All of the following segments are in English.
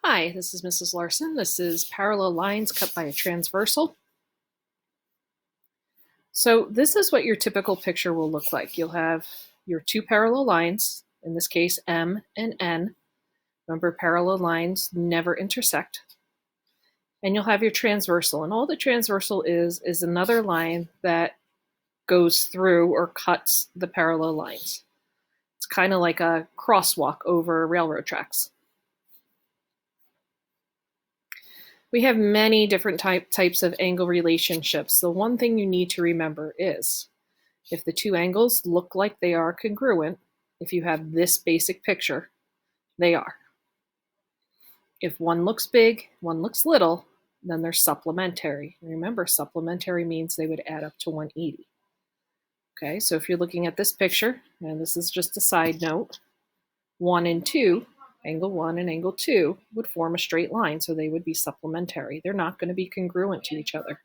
Hi, this is Mrs. Larson. This is parallel lines cut by a transversal. So this is what your typical picture will look like. You'll have your two parallel lines, in this case M and N. Remember, parallel lines never intersect. And you'll have your transversal. And all the transversal is another line that goes through or cuts the parallel lines. It's kind of like a crosswalk over railroad tracks. We have many different types of angle relationships. The one thing you need to remember is if the two angles look like they are congruent, if you have this basic picture, they are. If one looks big, one looks little, then they're supplementary. Remember, supplementary means they would add up to 180. Okay, so if you're looking at this picture, and this is just a side note, 1 and 2, angle 1 and angle 2 would form a straight line, so they would be supplementary. They're not going to be congruent to each other.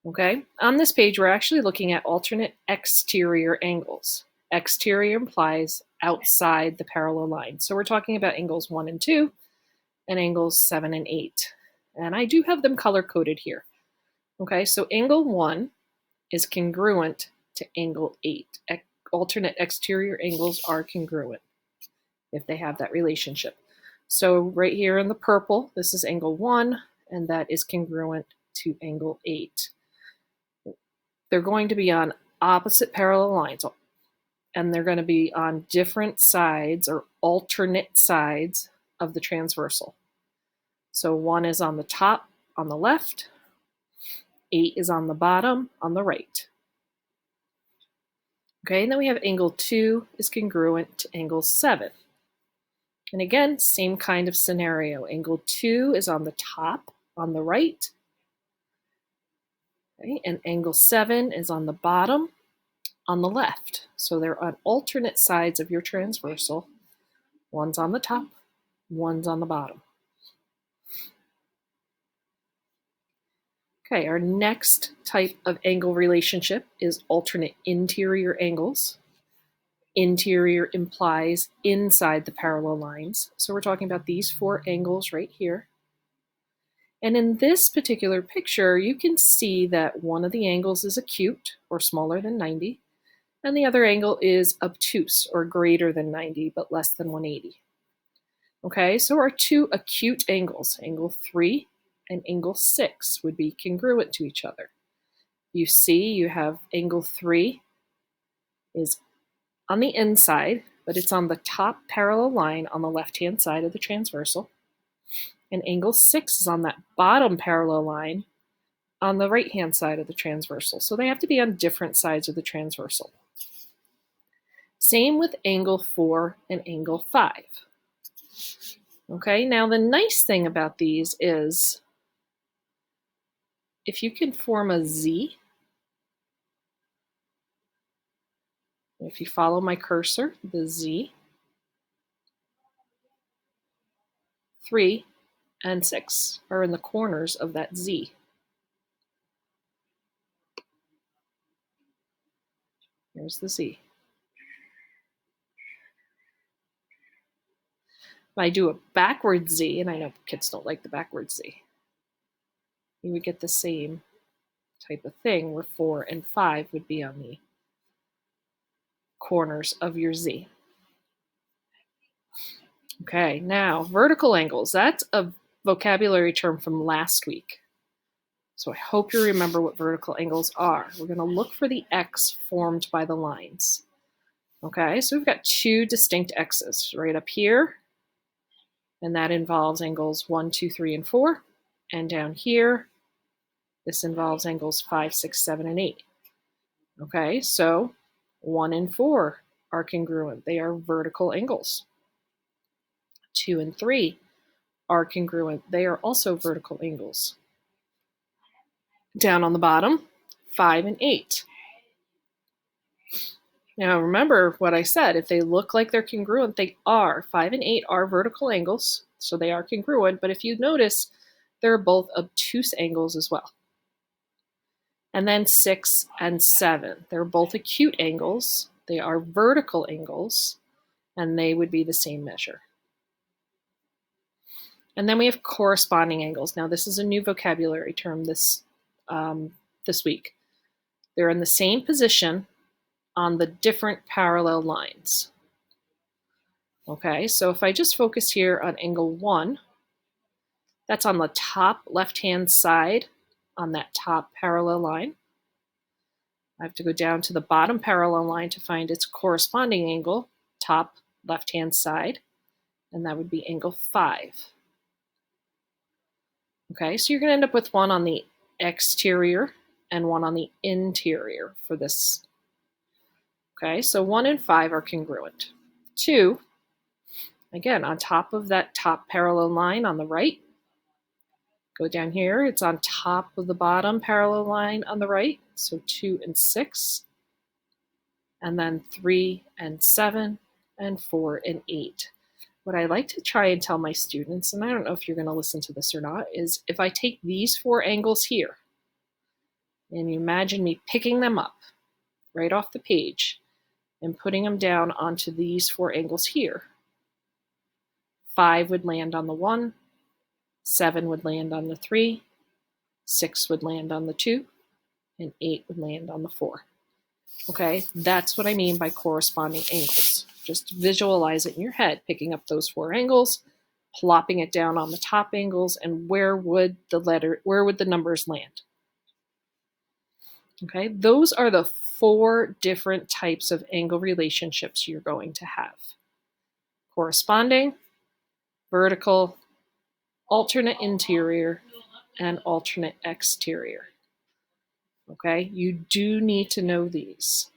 Okay, on this page, we're actually looking at alternate exterior angles. Exterior implies outside the parallel line. So we're talking about angles 1 and 2 and angles 7 and 8. And I do have them color-coded here. Okay, so angle 1 is congruent to angle 8. Alternate exterior angles are congruent if they have that relationship. So right here in the purple, this is angle 1, and that is congruent to angle 8. They're going to be on opposite parallel lines, and they're going to be on different sides or alternate sides of the transversal. So 1 is on the top on the left, 8 is on the bottom on the right. Okay, and then we have angle 2 is congruent to angle 7. And again, same kind of scenario. Angle 2 is on the top on the right. Okay, and angle 7 is on the bottom on the left. So they're on alternate sides of your transversal. One's on the top, one's on the bottom. Okay, our next type of angle relationship is alternate interior angles. Interior implies inside the parallel lines. So we're talking about these 4 angles right here. And in this particular picture, you can see that one of the angles is acute, or smaller than 90, and the other angle is obtuse, or greater than 90, but less than 180. Okay, so our two acute angles, angle 3 and angle 6, would be congruent to each other. You see you have angle 3 is on the inside, but it's on the top parallel line on the left-hand side of the transversal. And angle 6 is on that bottom parallel line on the right-hand side of the transversal. So they have to be on different sides of the transversal. Same with angle 4 and angle 5. Okay, now the nice thing about these is if you can form a Z, if you follow my cursor, the Z, 3 and 6 are in the corners of that Z. Here's the Z. If I do a backward Z, and I know kids don't like the backward Z, you would get the same type of thing where 4 and 5 would be on the corners of your Z. Okay, now vertical angles. That's a vocabulary term from last week. So I hope you remember what vertical angles are. We're going to look for the X formed by the lines. Okay, so we've got 2 distinct X's right up here, and that involves angles 1, 2, 3, and 4. And down here, this involves angles 5, 6, 7, and 8. Okay, so 1 and 4 are congruent. They are vertical angles. 2 and 3 are congruent. They are also vertical angles. Down on the bottom, 5 and 8. Now remember what I said, if they look like they're congruent, they are. 5 and 8 are vertical angles, so they are congruent, but if you notice, they're both obtuse angles as well. And then 6 and 7, they're both acute angles, they are vertical angles, and they would be the same measure. And then we have corresponding angles. Now, this is a new vocabulary term this week. They're in the same position on the different parallel lines. Okay, so if I just focus here on angle 1, that's on the top left-hand side on that top parallel line. I have to go down to the bottom parallel line to find its corresponding angle, top left-hand side, and that would be angle 5. Okay, so you're going to end up with one on the exterior and one on the interior for this. Okay, so 1 and 5 are congruent. 2, again, on top of that top parallel line on the right. Go down here, it's on top of the bottom parallel line on the right, so 2 and 6. And then 3 and 7, and 4 and 8. What I like to try and tell my students, and I don't know if you're going to listen to this or not, is if I take these 4 angles here, and you imagine me picking them up right off the page and putting them down onto these 4 angles here, 5 would land on the 1, 7 would land on the 3, 6 would land on the 2, and 8 would land on the 4. Okay, that's what I mean by corresponding angles. Just visualize it in your head, picking up those 4 angles, plopping it down on the top angles, and where would the numbers land? Okay, those are the 4 different types of angle relationships you're going to have. Corresponding, vertical, alternate interior, and alternate exterior. Okay, you do need to know these.